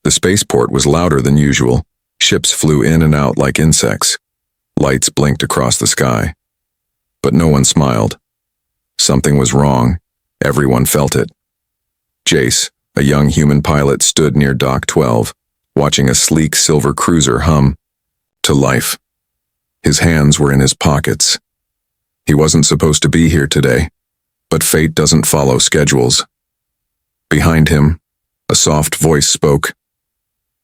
The spaceport was louder than usual. Ships flew in and out like insects. Lights blinked across the sky. But no one smiled. Something was wrong. Everyone felt it. Jace, a young human pilot, stood near Dock 12, watching a sleek silver cruiser hum to life. His hands were in his pockets. He wasn't supposed to be here today, but fate doesn't follow schedules. Behind him, a soft voice spoke.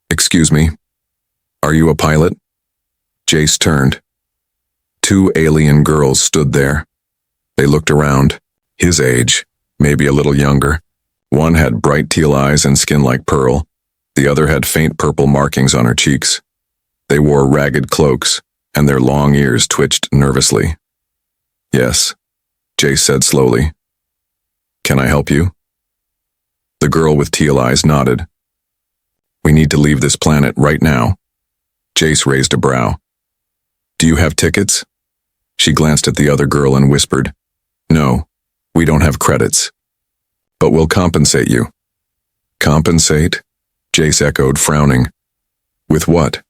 "Excuse me, are you a pilot?" Jace turned. Two alien girls stood there. They looked around. His age, maybe a little younger. One had bright teal eyes and skin like pearl. The other had faint purple markings on her cheeks. They wore ragged cloaks, and their long ears twitched nervously. "Yes," Jace said slowly. "Can I help you?" The girl with teal eyes nodded. "We need to leave this planet right now." Jace raised a brow. "Do you have tickets?" She glanced at the other girl and whispered, "No, we don't have credits. But we'll compensate you." "Compensate?" Jace echoed, frowning. "With what?"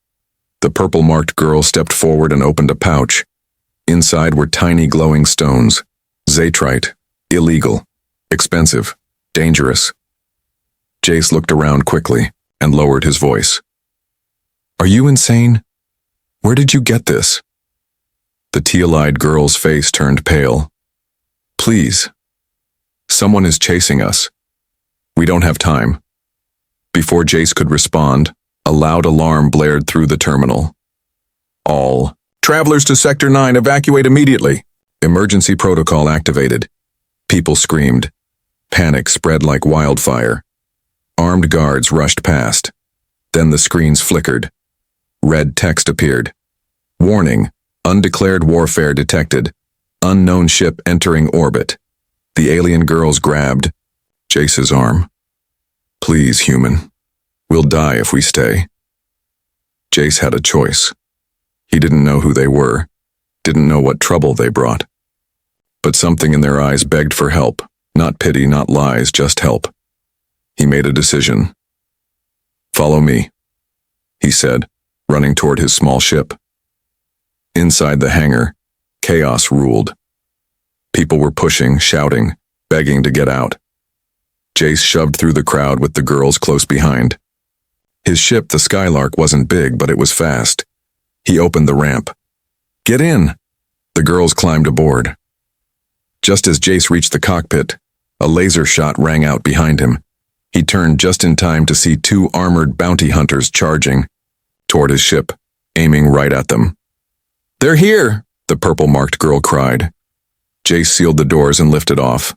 The purple-marked girl stepped forward and opened a pouch. Inside were tiny glowing stones. Zatrite. Illegal. Expensive. Dangerous. Jace looked around quickly and lowered his voice. "Are you insane? Where did you get this?" The teal-eyed girl's face turned pale. "Please. Someone is chasing us. We don't have time." Before Jace could respond, a loud alarm blared through the terminal. "All travelers to Sector 9, evacuate immediately." Emergency protocol activated. People screamed. Panic spread like wildfire. Armed guards rushed past. Then the screens flickered. Red text appeared. "Warning, undeclared warfare detected. Unknown ship entering orbit." The alien girls grabbed Jace's arm. "Please, human. We'll die if we stay." Jace had a choice. He didn't know who they were, didn't know what trouble they brought. But something in their eyes begged for help, not pity, not lies, just help. He made a decision. "Follow me," he said, running toward his small ship. Inside the hangar, chaos ruled. People were pushing, shouting, begging to get out. Jace shoved through the crowd with the girls close behind. His ship, the Skylark, wasn't big, but it was fast. He opened the ramp. "Get in!" The girls climbed aboard. Just as Jace reached the cockpit, a laser shot rang out behind him. He turned just in time to see two armored bounty hunters charging toward his ship, aiming right at them. "They're here!" the purple-marked girl cried. Jace sealed the doors and lifted off.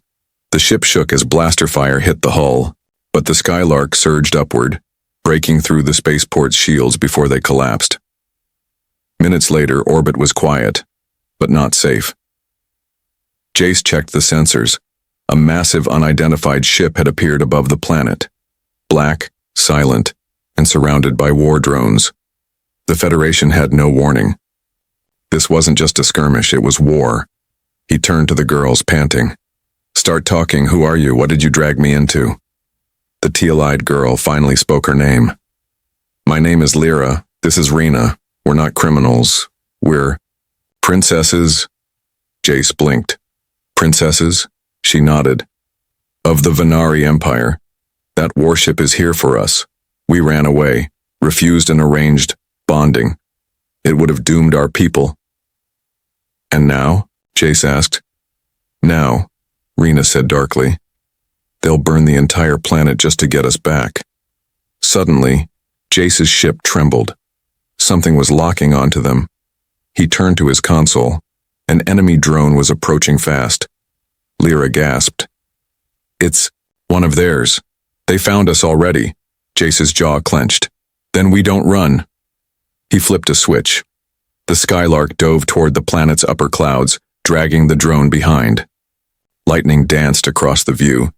The ship shook as blaster fire hit the hull, but the Skylark surged upward, breaking through the spaceport's shields before they collapsed. Minutes later, orbit was quiet, but not safe. Jace checked the sensors. A massive unidentified ship had appeared above the planet. Black, silent, and surrounded by war drones. The Federation had no warning. This wasn't just a skirmish, it was war. He turned to the girls, panting. "Start talking. Who are you? What did you drag me into?" The teal-eyed girl finally spoke her name. "My name is Lyra. This is Rena. We're not criminals. We're princesses." Jace blinked. "Princesses?" She nodded. "Of the Venari Empire. That warship is here for us. We ran away, refused an arranged bonding. It would have doomed our people." "And now?" Jace asked. "Now," Rena said darkly. "They'll burn the entire planet just to get us back." Suddenly, Jace's ship trembled. Something was locking onto them. He turned to his console. An enemy drone was approaching fast. Lyra gasped. "It's one of theirs. They found us already." Jace's jaw clenched. "Then we don't run." He flipped a switch. The Skylark dove toward the planet's upper clouds, dragging the drone behind. Lightning danced across the view.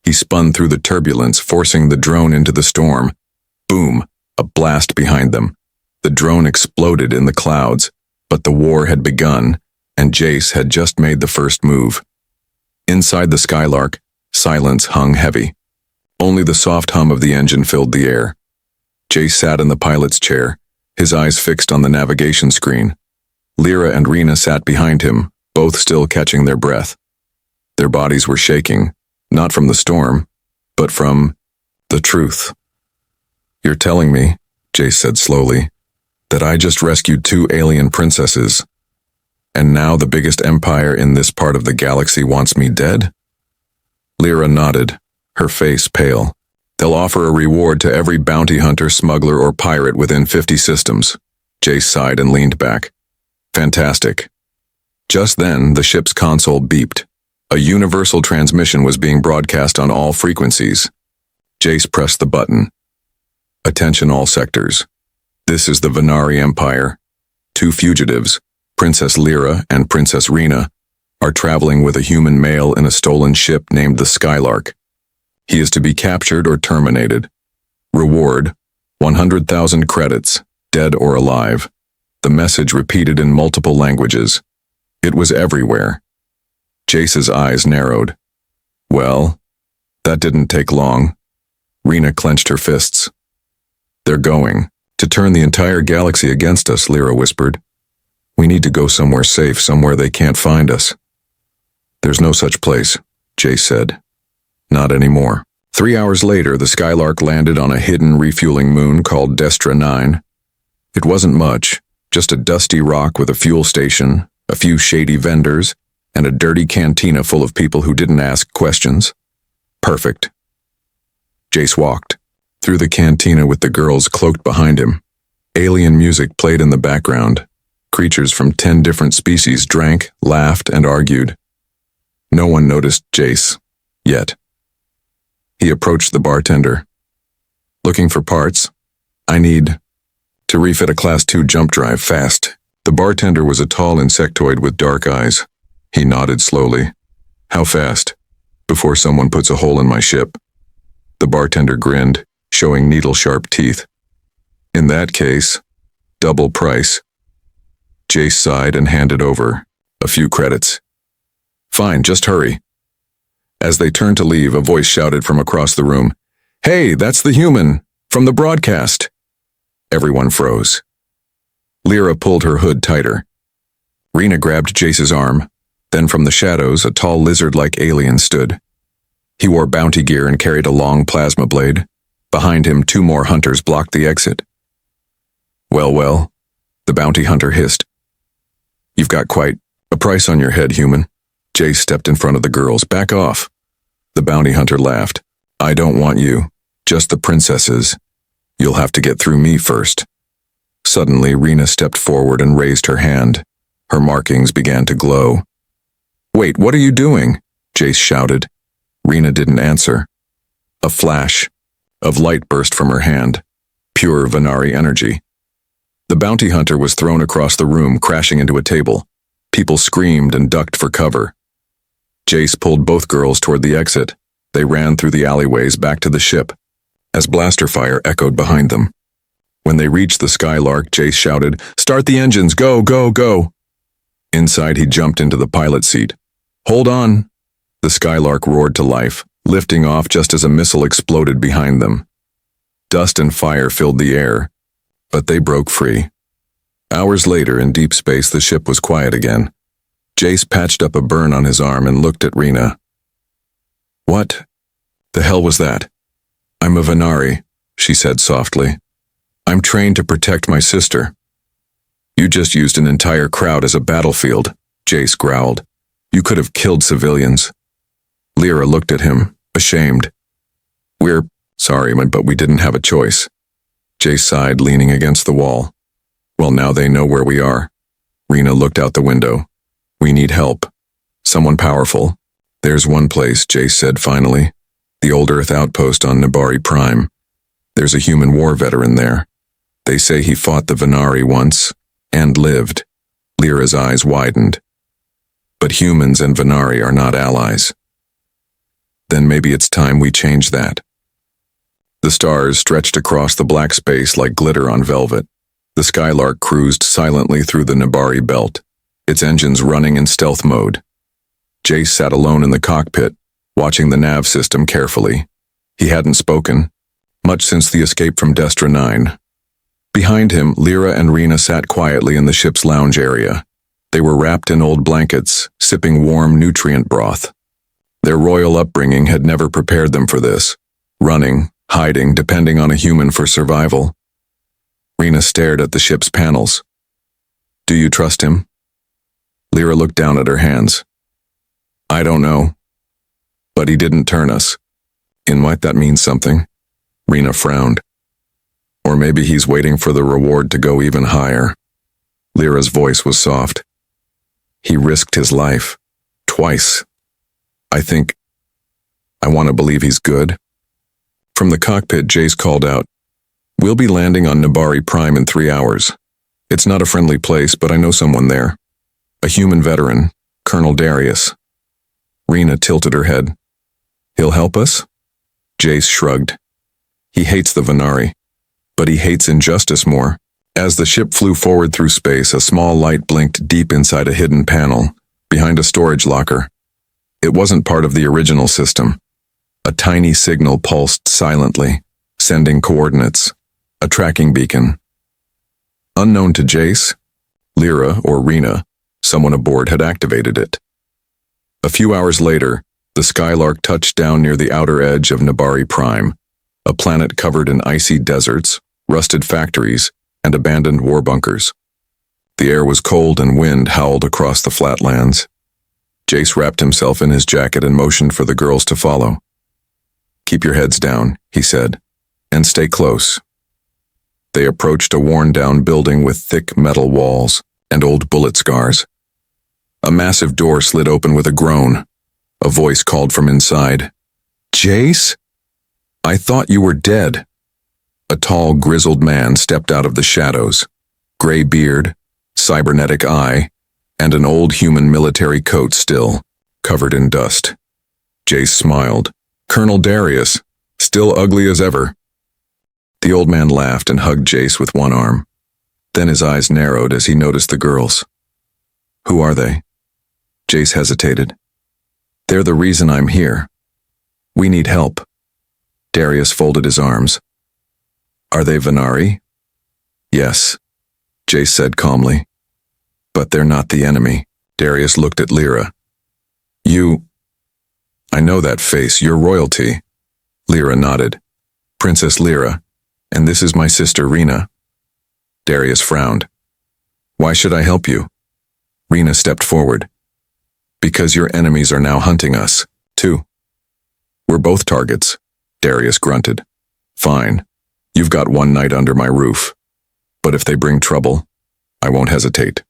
He spun through the turbulence, forcing the drone into the storm. Boom! A blast behind them. The drone exploded in the clouds, but the war had begun, and Jace had just made the first move. Inside the Skylark, silence hung heavy. Only the soft hum of the engine filled the air. Jace sat in the pilot's chair, his eyes fixed on the navigation screen. Lyra and Rena sat behind him, both still catching their breath. Their bodies were shaking, not from the storm, but from the truth. "You're telling me," Jace said slowly, "that I just rescued 2 alien princesses, and now the biggest empire in this part of the galaxy wants me dead?" Lyra nodded, her face pale. "They'll offer a reward to every bounty hunter, smuggler, or pirate within 50 systems." Jace sighed and leaned back. "Fantastic." Just then, the ship's console beeped. A universal transmission was being broadcast on all frequencies. Jace pressed the button. "Attention all sectors. This is the Venari Empire. 2 fugitives, Princess Lyra and Princess Rena, are traveling with a human male in a stolen ship named the Skylark. He is to be captured or terminated. Reward, 100,000 credits, dead or alive." The message repeated in multiple languages. It was everywhere. Jace's eyes narrowed. "Well, that didn't take long." Rena clenched her fists. "They're going to turn the entire galaxy against us," Lyra whispered. "We need to go somewhere safe, somewhere they can't find us." "There's no such place," Jace said. "Not anymore." 3 hours later, the Skylark landed on a hidden refueling moon called Destra 9. It wasn't much, just a dusty rock with a fuel station, a few shady vendors, and a dirty cantina full of people who didn't ask questions. Perfect. Jace walked through the cantina with the girls cloaked behind him. Alien music played in the background. Creatures from 10 different species drank, laughed, and argued. No one noticed Jace, yet. He approached the bartender. "Looking for parts? I need to refit a Class 2 jump drive fast." The bartender was a tall insectoid with dark eyes. He nodded slowly. "How fast? Before someone puts a hole in my ship." The bartender grinned, showing needle-sharp teeth. "In that case, double price." Jace sighed and handed over a few credits. "Fine, just hurry." As they turned to leave, a voice shouted from across the room, "Hey, that's the human, from the broadcast." Everyone froze. Lyra pulled her hood tighter. Rena grabbed Jace's arm. Then from the shadows, a tall lizard-like alien stood. He wore bounty gear and carried a long plasma blade. Behind him, 2 more hunters blocked the exit. Well, the bounty hunter hissed. "You've got quite a price on your head, human." Jace stepped in front of the girls. "Back off." The bounty hunter laughed. "I don't want you, just the princesses. You'll have to get through me first." Suddenly, Rena stepped forward and raised her hand. Her markings began to glow. "Wait, what are you doing?" Jace shouted. Rena didn't answer. A flash of light burst from her hand. Pure Venari energy. The bounty hunter was thrown across the room, crashing into a table. People screamed and ducked for cover. Jace pulled both girls toward the exit. They ran through the alleyways back to the ship, as blaster fire echoed behind them. When they reached the Skylark, Jace shouted, "Start the engines! Go, go, go!" Inside, he jumped into the pilot seat. "Hold on!" The Skylark roared to life, lifting off just as a missile exploded behind them. Dust and fire filled the air, but they broke free. Hours later, in deep space, the ship was quiet again. Jace patched up a burn on his arm and looked at Rena. "What the hell was that?" "I'm a Venari," she said softly. "I'm trained to protect my sister." "You just used an entire crowd as a battlefield," Jace growled. "You could have killed civilians." Lyra looked at him, ashamed. "We're sorry, but we didn't have a choice." Jace sighed, leaning against the wall. "Well, now they know where we are." Rena looked out the window. "We need help. Someone powerful." "There's one place," Jace said finally. "The old Earth outpost on Nibari Prime. There's a human war veteran there. They say he fought the Venari once, and lived." Lyra's eyes widened. "But humans and Venari are not allies." "Then maybe it's time we change that." The stars stretched across the black space like glitter on velvet. The Skylark cruised silently through the Nibari belt, its engines running in stealth mode. Jace sat alone in the cockpit, watching the nav system carefully. He hadn't spoken, much since the escape from Destra 9. Behind him, Lyra and Rena sat quietly in the ship's lounge area. They were wrapped in old blankets, sipping warm nutrient broth. Their royal upbringing had never prepared them for this, running, hiding, depending on a human for survival. Rena stared at the ship's panels. "Do you trust him?" Lyra looked down at her hands. "I don't know. But he didn't turn us. Might that mean something?" Rena frowned. "Or maybe he's waiting for the reward to go even higher." Lyra's voice was soft. "He risked his life. Twice. I want to believe he's good." From the cockpit, Jace called out, "We'll be landing on Nabari Prime in 3 hours. It's not a friendly place, but I know someone there. A human veteran, Colonel Darius." Rena tilted her head. "He'll help us?" Jace shrugged. "He hates the Venari, but he hates injustice more." As the ship flew forward through space, a small light blinked deep inside a hidden panel, behind a storage locker. It wasn't part of the original system. A tiny signal pulsed silently, sending coordinates. A tracking beacon. Unknown to Jace, Lyra, or Rena, someone aboard had activated it. A few hours later, the Skylark touched down near the outer edge of Nabari Prime, a planet covered in icy deserts, rusted factories, and abandoned war bunkers. The air was cold and wind howled across the flatlands. Jace wrapped himself in his jacket and motioned for the girls to follow. "Keep your heads down," he said, "and stay close." They approached a worn-down building with thick metal walls and old bullet scars. A massive door slid open with a groan. A voice called from inside. "Jace? I thought you were dead." A tall, grizzled man stepped out of the shadows. Gray beard, cybernetic eye, and an old human military coat still, covered in dust. Jace smiled. "Colonel Darius, still ugly as ever." The old man laughed and hugged Jace with one arm. Then his eyes narrowed as he noticed the girls. "Who are they?" Jace hesitated. "They're the reason I'm here. We need help." Darius folded his arms. "Are they Venari?" "Yes," Jace said calmly. "But they're not the enemy." Darius looked at Lyra. I know that face, you're royalty." Lyra nodded. "Princess Lyra, and this is my sister Rena." Darius frowned. "Why should I help you?" Rena stepped forward. "Because your enemies are now hunting us, too." "We're both targets," Darius grunted. "Fine, you've got one night under my roof. But if they bring trouble, I won't hesitate."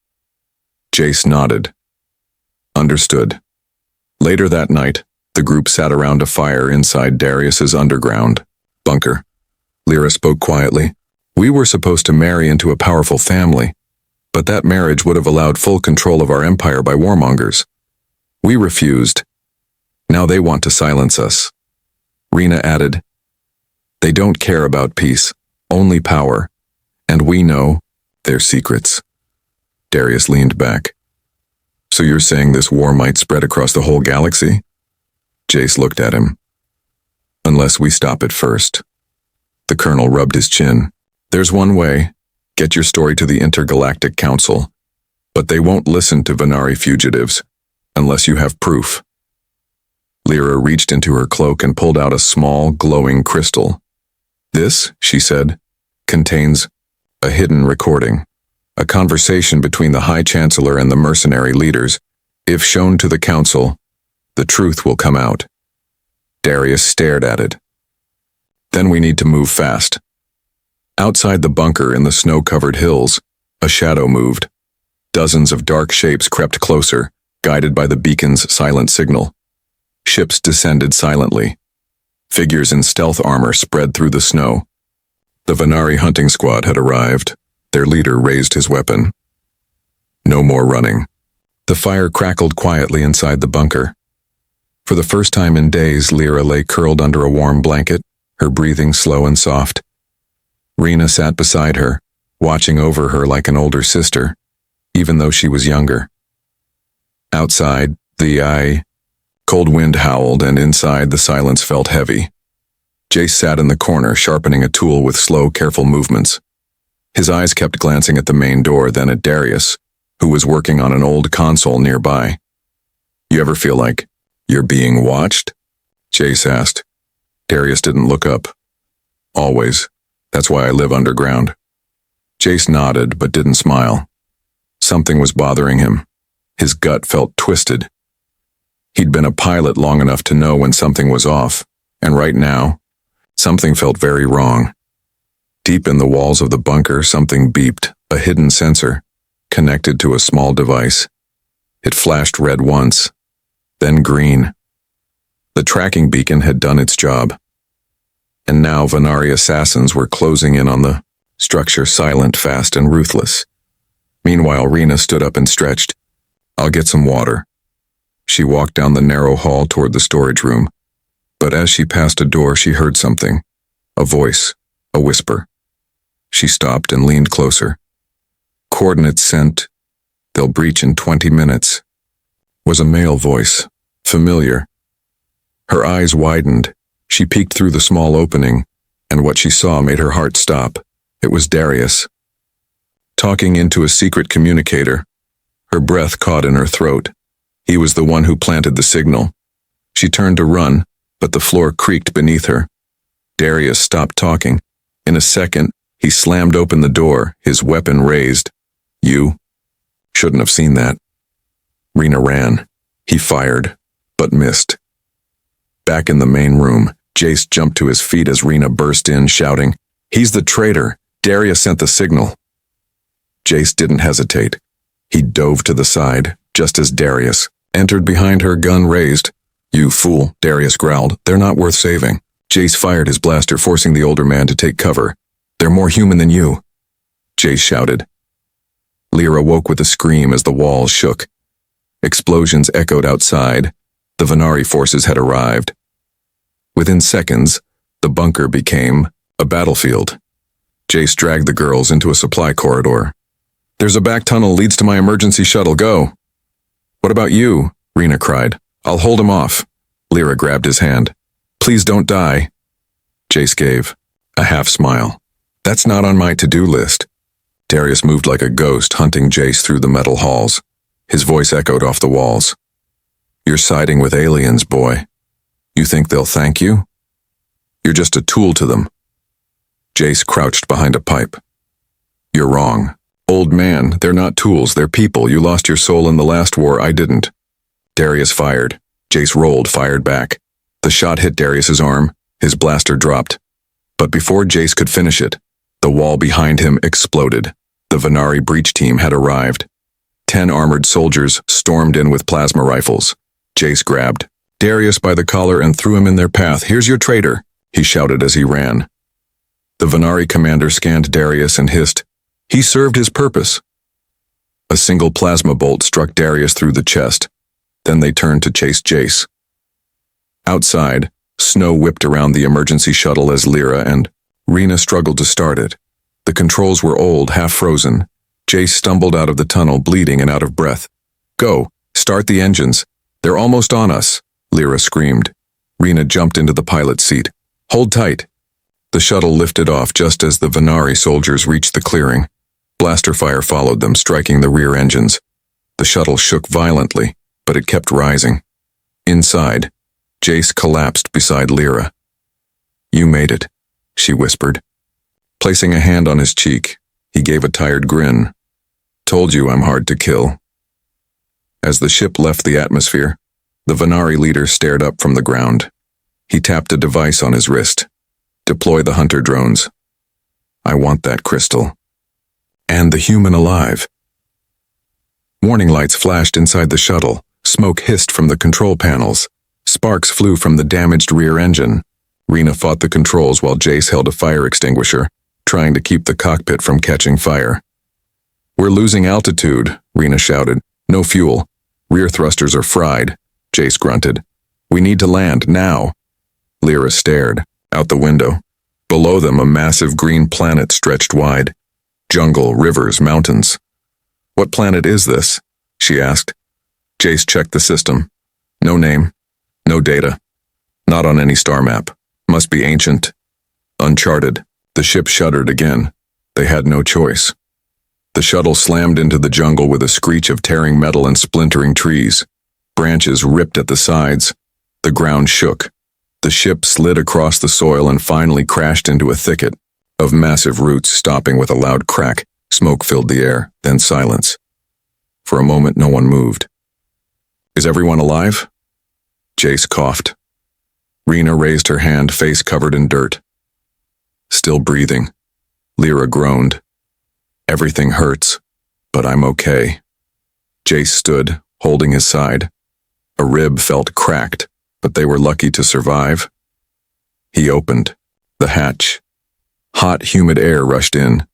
Jace nodded. "Understood." Later that night, the group sat around a fire inside Darius's underground bunker. Lyra spoke quietly. "We were supposed to marry into a powerful family, but that marriage would have allowed full control of our empire by warmongers. We refused. Now they want to silence us." Rena added, "They don't care about peace, only power, and we know their secrets." Darius leaned back. "So you're saying this war might spread across the whole galaxy?" Jace looked at him. "Unless we stop it first." The colonel rubbed his chin. "There's one way. Get your story to the Intergalactic Council. But they won't listen to Venari fugitives, unless you have proof." Lyra reached into her cloak and pulled out a small, glowing crystal. "This," she said, "contains a hidden recording. A conversation between the High Chancellor and the mercenary leaders. If shown to the Council, the truth will come out." Darius stared at it. "Then we need to move fast." Outside the bunker in the snow-covered hills, a shadow moved. Dozens of dark shapes crept closer, guided by the beacon's silent signal. Ships descended silently. Figures in stealth armor spread through the snow. The Venari hunting squad had arrived. Their leader raised his weapon. No more running. The fire crackled quietly inside the bunker. For the first time in days, Lyra lay curled under a warm blanket, her breathing slow and soft. Rena sat beside her, watching over her like an older sister, even though she was younger. Outside, the cold wind howled, and inside the silence felt heavy. Jace sat in the corner, sharpening a tool with slow, careful movements. His eyes kept glancing at the main door, then at Darius, who was working on an old console nearby. "You ever feel like you're being watched?" Jace asked. Darius didn't look up. "Always. That's why I live underground." Jace nodded, but didn't smile. Something was bothering him. His gut felt twisted. He'd been a pilot long enough to know when something was off, and right now, something felt very wrong. Deep in the walls of the bunker, something beeped, a hidden sensor, connected to a small device. It flashed red once, then green. The tracking beacon had done its job. And now Venari assassins were closing in on the structure, silent, fast, and ruthless. Meanwhile, Rena stood up and stretched. "I'll get some water." She walked down the narrow hall toward the storage room. But as she passed a door, she heard something. A voice, a whisper. She stopped and leaned closer. "Coordinates sent. They'll breach in 20 minutes. Was a male voice, familiar. Her eyes widened. She peeked through the small opening, and what she saw made her heart stop. It was Darius. Talking into a secret communicator. Her breath caught in her throat. He was the one who planted the signal. She turned to run, but the floor creaked beneath her. Darius stopped talking. In a second, he slammed open the door, his weapon raised. "You shouldn't have seen that." Rena ran. He fired, but missed. Back in the main room, Jace jumped to his feet as Rena burst in, shouting, "He's the traitor! Darius sent the signal!" Jace didn't hesitate. He dove to the side, just as Darius entered behind her, gun raised. "You fool," Darius growled. "They're not worth saving." Jace fired his blaster, forcing the older man to take cover. "They're more human than you," Jace shouted. Lyra woke with a scream as the walls shook. Explosions echoed outside. The Venari forces had arrived. Within seconds, the bunker became a battlefield. Jace dragged the girls into a supply corridor. "There's a back tunnel leads to my emergency shuttle. Go." "What about you?" Rena cried. "I'll hold him off." Lyra grabbed his hand. "Please don't die." Jace gave a half smile. "That's not on my to-do list." Darius moved like a ghost, hunting Jace through the metal halls. His voice echoed off the walls. "You're siding with aliens, boy. You think they'll thank you? You're just a tool to them." Jace crouched behind a pipe. "You're wrong. Old man, they're not tools, they're people. You lost your soul in the last war, I didn't." Darius fired. Jace rolled, fired back. The shot hit Darius's arm. His blaster dropped. But before Jace could finish it, the wall behind him exploded. The Venari breach team had arrived. 10 armored soldiers stormed in with plasma rifles. Jace grabbed Darius by the collar and threw him in their path. "Here's your traitor," he shouted as he ran. The Venari commander scanned Darius and hissed, "He served his purpose." A single plasma bolt struck Darius through the chest. Then they turned to chase Jace. Outside, snow whipped around the emergency shuttle as Lyra and Rena struggled to start it. The controls were old, half frozen. Jace stumbled out of the tunnel, bleeding and out of breath. "Go, start the engines. They're almost on us," Lyra screamed. Rena jumped into the pilot's seat. "Hold tight." The shuttle lifted off just as the Venari soldiers reached the clearing. Blaster fire followed them, striking the rear engines. The shuttle shook violently, but it kept rising. Inside, Jace collapsed beside Lyra. "You made it," she whispered. Placing a hand on his cheek, he gave a tired grin. "Told you I'm hard to kill." As the ship left the atmosphere, the Venari leader stared up from the ground. He tapped a device on his wrist. "Deploy the hunter drones. I want that crystal. And the human alive." Warning lights flashed inside the shuttle. Smoke hissed from the control panels. Sparks flew from the damaged rear engine. Rena fought the controls while Jace held a fire extinguisher, trying to keep the cockpit from catching fire. "We're losing altitude," Rena shouted. "No fuel. Rear thrusters are fried," Jace grunted. "We need to land, now." Lyra stared out the window. Below them, a massive green planet stretched wide. Jungle, rivers, mountains. "What planet is this?" she asked. Jace checked the system. "No name. No data. Not on any star map. Must be ancient. Uncharted. The ship shuddered again. They had no choice. The shuttle slammed into the jungle with a screech of tearing metal and splintering trees. Branches ripped at the sides. The ground shook. The ship slid across the soil and finally crashed into a thicket of massive roots, stopping with a loud crack. Smoke filled the air, then silence. For a moment, no one moved. Is everyone alive? Jace coughed. Rena raised her hand, face covered in dirt. Still breathing. Lyra groaned. Everything hurts, but I'm okay. Jace stood, holding his side. A rib felt cracked, but they were lucky to survive. He opened the hatch. Hot, humid air rushed in.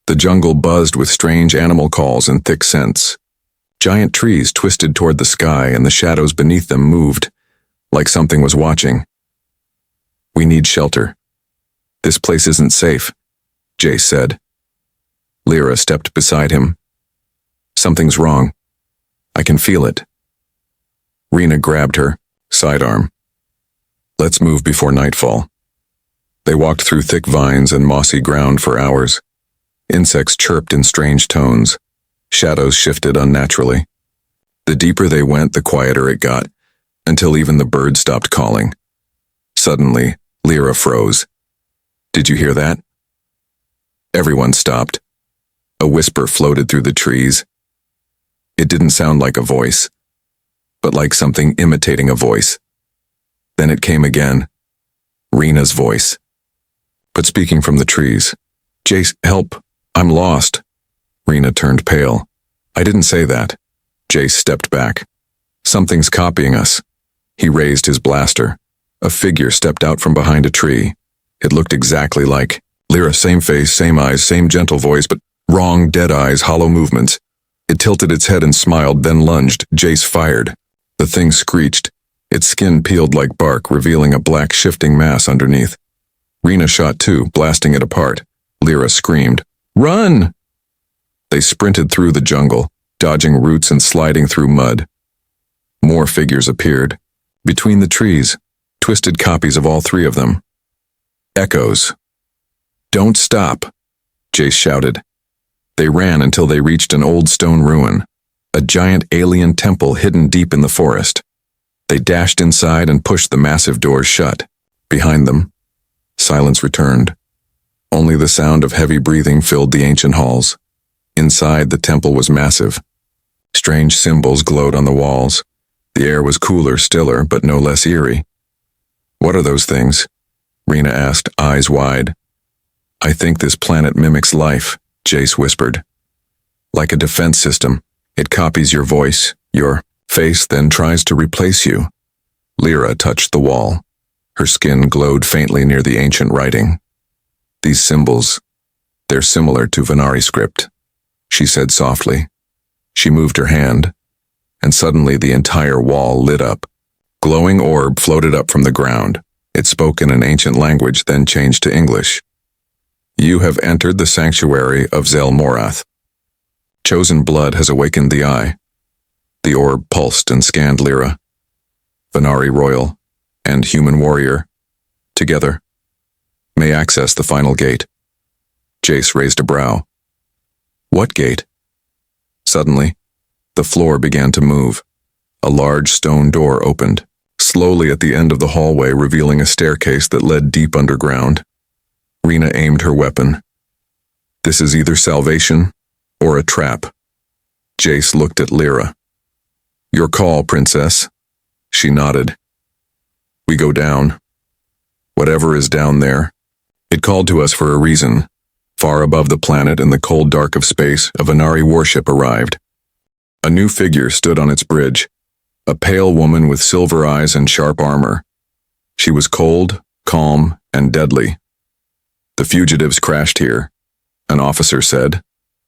The jungle buzzed with strange animal calls and thick scents. Giant trees twisted toward the sky, and the shadows beneath them moved, like something was watching. We need shelter. This place isn't safe, Jace said. Lyra stepped beside him. Something's wrong. I can feel it. Rena grabbed her sidearm. Let's move before nightfall. They walked through thick vines and mossy ground for hours. Insects chirped in strange tones. Shadows shifted unnaturally. The deeper they went, the quieter it got, until even the birds stopped calling. Suddenly, Lyra froze. Did you hear that? Everyone stopped. A whisper floated through the trees. It didn't sound like a voice, but like something imitating a voice. Then it came again. Rena's voice. But speaking from the trees. Jace, help. I'm lost. Rena turned pale. I didn't say that. Jace stepped back. Something's copying us. He raised his blaster. A figure stepped out from behind a tree. It looked exactly like Lyra, same face, same eyes, same gentle voice, but wrong, dead eyes, hollow movements. It tilted its head and smiled, then lunged. Jace fired. The thing screeched. Its skin peeled like bark, revealing a black shifting mass underneath. Rena shot too, blasting it apart. Lyra screamed, "Run!" They sprinted through the jungle, dodging roots and sliding through mud. More figures appeared. Between the trees, twisted copies of all three of them. Echoes. Don't stop, Jace shouted. They ran until they reached an old stone ruin, a giant alien temple hidden deep in the forest. They dashed inside and pushed the massive doors shut. Behind them, silence returned. Only the sound of heavy breathing filled the ancient halls. Inside, the temple was massive. Strange symbols glowed on the walls. The air was cooler, stiller, but no less eerie. What are those things? Rena asked, eyes wide. I think this planet mimics life, Jace whispered. Like a defense system, it copies your voice, your face, then tries to replace you. Lyra touched the wall. Her skin glowed faintly near the ancient writing. These symbols, they're similar to Venari script, she said softly. She moved her hand, and suddenly the entire wall lit up. Glowing orb floated up from the ground. It spoke in an ancient language, then changed to English. You have entered the sanctuary of Zel-Morath. Chosen blood has awakened the eye. The orb pulsed and scanned Lyra. Venari royal and human warrior, together, may access the final gate. Jace raised a brow. What gate? Suddenly, the floor began to move. A large stone door opened, slowly at the end of the hallway, revealing a staircase that led deep underground. Rena aimed her weapon. This is either salvation or a trap. Jace looked at Lyra. Your call, princess. She nodded. We go down. Whatever is down there. It called to us for a reason. Far above the planet in the cold dark of space, a Venari warship arrived. A new figure stood on its bridge. A pale woman with silver eyes and sharp armor. She was cold, calm, and deadly. The fugitives crashed here, an officer said.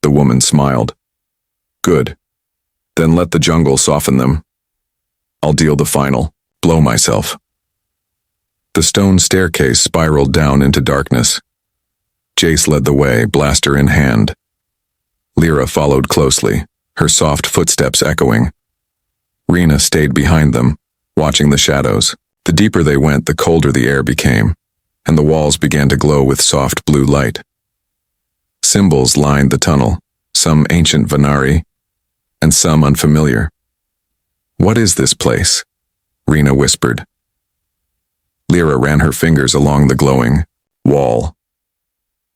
The woman smiled. Good. Then let the jungle soften them. I'll deal the final blow myself. The stone staircase spiraled down into darkness. Jace led the way, blaster in hand. Lyra followed closely, her soft footsteps echoing. Rena stayed behind them, watching the shadows. The deeper they went, the colder the air became. and the walls began to glow with soft blue light. Symbols lined the tunnel, some ancient Venari, and some unfamiliar. "What is this place?" Rena whispered. Lyra ran her fingers along the glowing wall.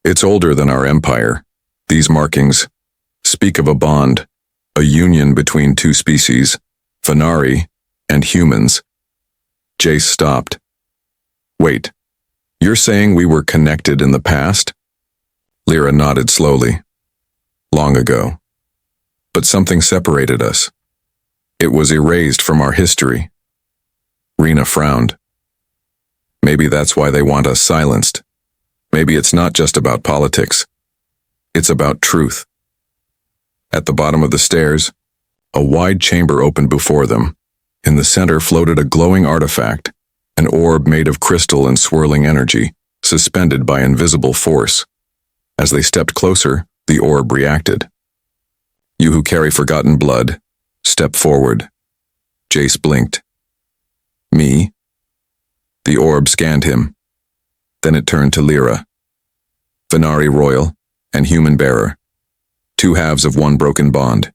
"It's older than our empire. These markings speak of a bond, a union between two species, Venari and humans." Jace stopped. "Wait, you're saying we were connected in the past?" Lyra nodded slowly. "Long ago. But something separated us. It was erased from our history." Rena frowned. "Maybe that's why they want us silenced. Maybe it's not just about politics. It's about truth." At the bottom of the stairs, a wide chamber opened before them. In the center floated a glowing artifact, an orb made of crystal and swirling energy, suspended by invisible force. As they stepped closer, the orb reacted. "You who carry forgotten blood, step forward." Jace blinked. "Me?" The orb scanned him. Then it turned to Lyra. "Venari royal and human bearer. Two halves of one broken bond.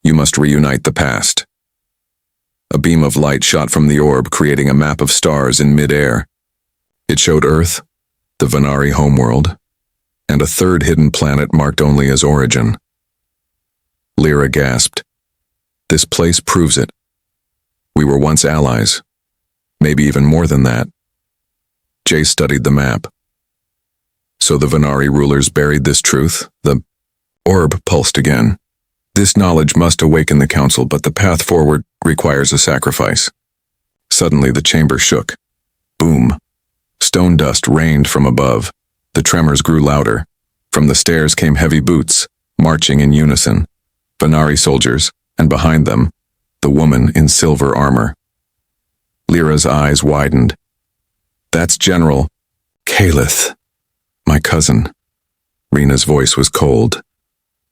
You must reunite the past." A beam of light shot from the orb, creating a map of stars in mid-air. It showed Earth, the Venari homeworld, and a third hidden planet marked only as origin. Lyra gasped. "This place proves it. We were once allies. Maybe even more than that." Jay studied the map. "So the Venari rulers buried this truth?" The orb pulsed again. "This knowledge must awaken the council, but the path forward requires a sacrifice." Suddenly the chamber shook. Boom. Stone dust rained from above. The tremors grew louder. From the stairs came heavy boots, marching in unison. Venari soldiers, and behind them, the woman in silver armor. Lyra's eyes widened. "That's General Calith, my cousin." Rena's voice was cold.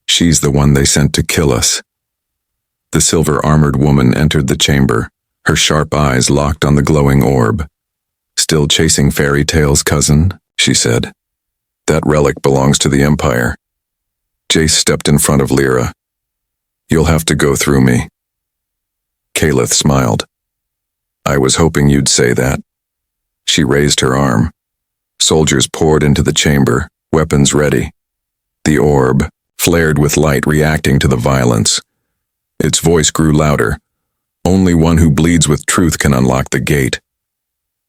"She's the one they sent to kill us." The silver-armored woman entered the chamber, her sharp eyes locked on the glowing orb. "Still chasing fairy tales, cousin?" she said. "That relic belongs to the Empire." Jace stepped in front of Lyra. "You'll have to go through me." Calith smiled. "I was hoping you'd say that." She raised her arm. Soldiers poured into the chamber, weapons ready. The orb flared with light, reacting to the violence. Its voice grew louder. "Only one who bleeds with truth can unlock the gate."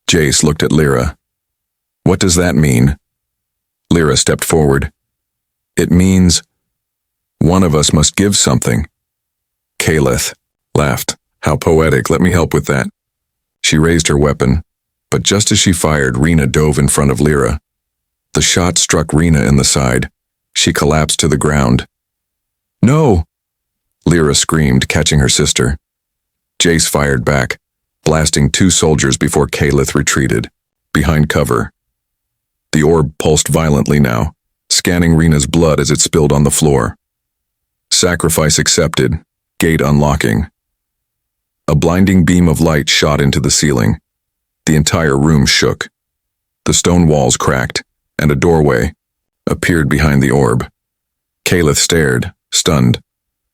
Jace looked at Lyra. "What does that mean?" Lyra stepped forward. "It means one of us must give something." Calith laughed. "How poetic, let me help with that." She raised her weapon, but just as she fired, Rena dove in front of Lyra. The shot struck Rena in the side. She collapsed to the ground. "No!" Lyra screamed, catching her sister. Jace fired back, blasting 2 soldiers before Calith retreated, behind cover. The orb pulsed violently now, scanning Rena's blood as it spilled on the floor. Sacrifice accepted, gate unlocking. A blinding beam of light shot into the ceiling. The entire room shook. The stone walls cracked, and a doorway appeared behind the orb. Calith stared, stunned.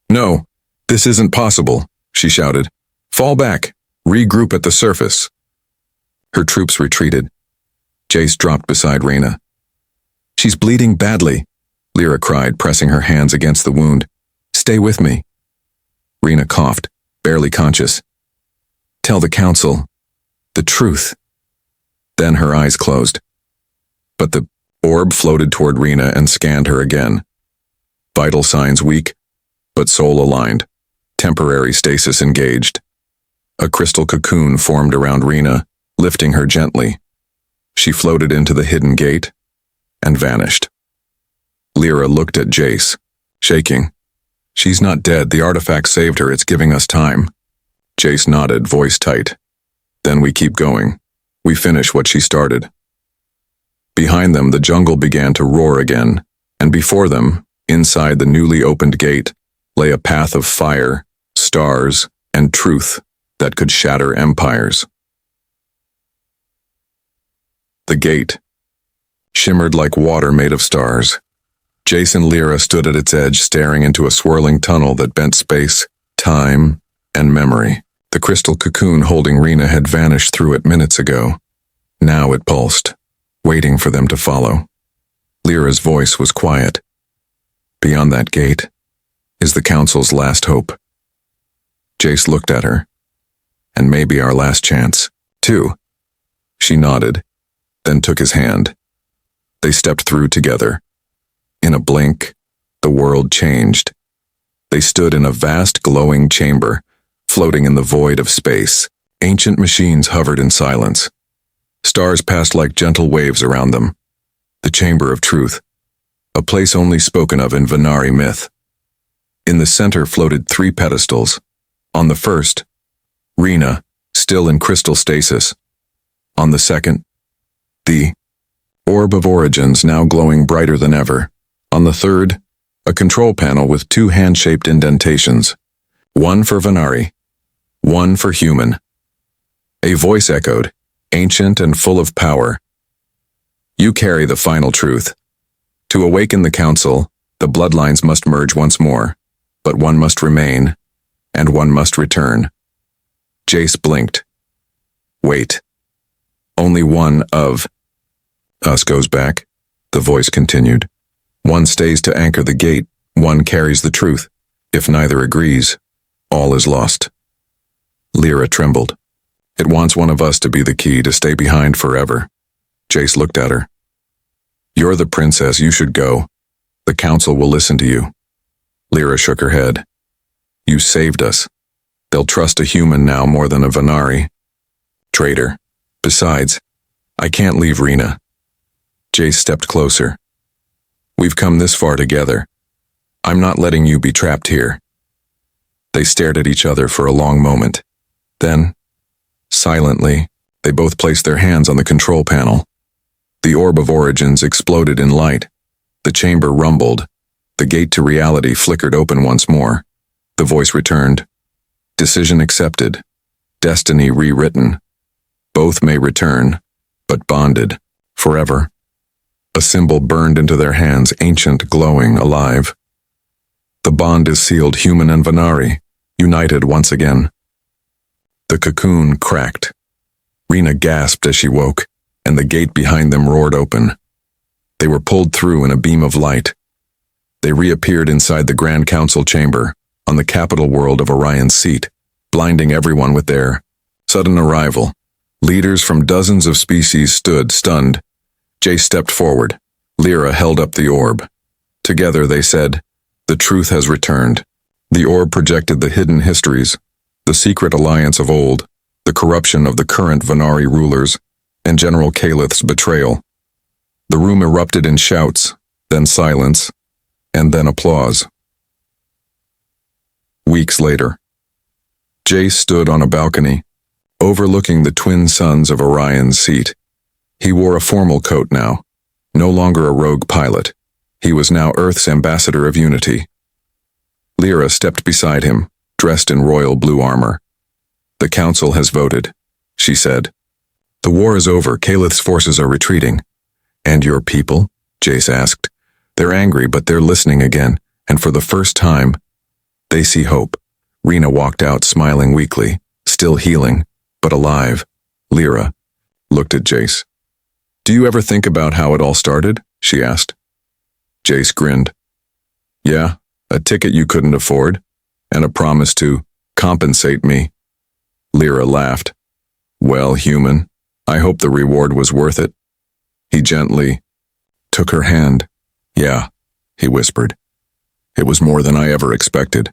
"No, this isn't possible," she shouted. "Fall back. Regroup at the surface." Her troops retreated. Jace dropped beside Rena. "She's bleeding badly," Lyra cried, pressing her hands against the wound. "Stay with me." Rena coughed, barely conscious. "Tell the council the truth." Then her eyes closed. But the orb floated toward Rena and scanned her again. Vital signs weak, but soul aligned. Temporary stasis engaged. A crystal cocoon formed around Rena, lifting her gently. She floated into the hidden gate and vanished. Lyra looked at Jace, shaking. "She's not dead. The artifact saved her. It's giving us time." Jace nodded, voice tight. "Then we keep going. We finish what she started." Behind them, the jungle began to roar again, and before them, inside the newly opened gate, lay a path of fire, stars, and truth that could shatter empires. The gate, shimmered like water made of stars. Jace and Lyra stood at its edge, staring into a swirling tunnel that bent space, time, and memory. The crystal cocoon holding Rena had vanished through it minutes ago. Now it pulsed, waiting for them to follow. Lyra's voice was quiet. Beyond that gate is the Council's last hope. Jace looked at her. And maybe our last chance, too. She nodded, then took his hand. They stepped through together. In a blink, the world changed. They stood in a vast glowing chamber, floating in the void of space. Ancient machines hovered in silence. Stars passed like gentle waves around them. The Chamber of Truth, a place only spoken of in Venari myth. In the center floated 3 pedestals. On the first, Rena, still in crystal stasis. On the second, the Orb of Origins, now glowing brighter than ever. On the third, a control panel with 2 hand-shaped indentations. One for Venari, one for human. A voice echoed, ancient and full of power. You carry the final truth. To awaken the Council, the bloodlines must merge once more, but one must remain, and one must return. Jace blinked. Wait. Only one of us goes back, the voice continued. One stays to anchor the gate, one carries the truth. If neither agrees, all is lost. Lyra trembled. It wants one of us to be the key to stay behind forever. Jace looked at her. You're the princess, you should go. The Council will listen to you. Lyra shook her head. You saved us. They'll trust a human now more than a Venari. Traitor. Besides, I can't leave Rena. Jace stepped closer. We've come this far together. I'm not letting you be trapped here. They stared at each other for a long moment. Then, silently, they both placed their hands on the control panel. The Orb of Origins exploded in light. The chamber rumbled. The gate to reality flickered open once more. The voice returned. Decision accepted. Destiny rewritten. Both may return, but bonded, forever. A symbol burned into their hands, ancient, glowing, alive. The bond is sealed, human and Venari, united once again. The cocoon cracked. Rena gasped as she woke, and the gate behind them roared open. They were pulled through in a beam of light. They reappeared inside the Grand Council chamber, on the capital world of Orion's seat, blinding everyone with their sudden arrival. Leaders from dozens of species stood, stunned. Jace stepped forward. Lyra held up the orb. Together they said, the truth has returned. The orb projected the hidden histories, the secret alliance of old, the corruption of the current Venari rulers, and General Calith's betrayal. The room erupted in shouts, then silence, and then applause. Weeks later, Jace stood on a balcony, overlooking the twin suns of Orion's seat. He wore a formal coat now, no longer a rogue pilot. He was now Earth's ambassador of unity. Lyra stepped beside him, dressed in royal blue armor. The Council has voted, she said. The war is over, Calith's forces are retreating. And your people? Jace asked. They're angry, but they're listening again, and for the first time, they see hope. Rena walked out smiling weakly, still healing, but alive. Lyra looked at Jace. Do you ever think about how it all started? She asked. Jace grinned. Yeah, a ticket you couldn't afford, and a promise to compensate me. Lyra laughed. Well, human, I hope the reward was worth it. He gently took her hand. Yeah, he whispered. It was more than I ever expected.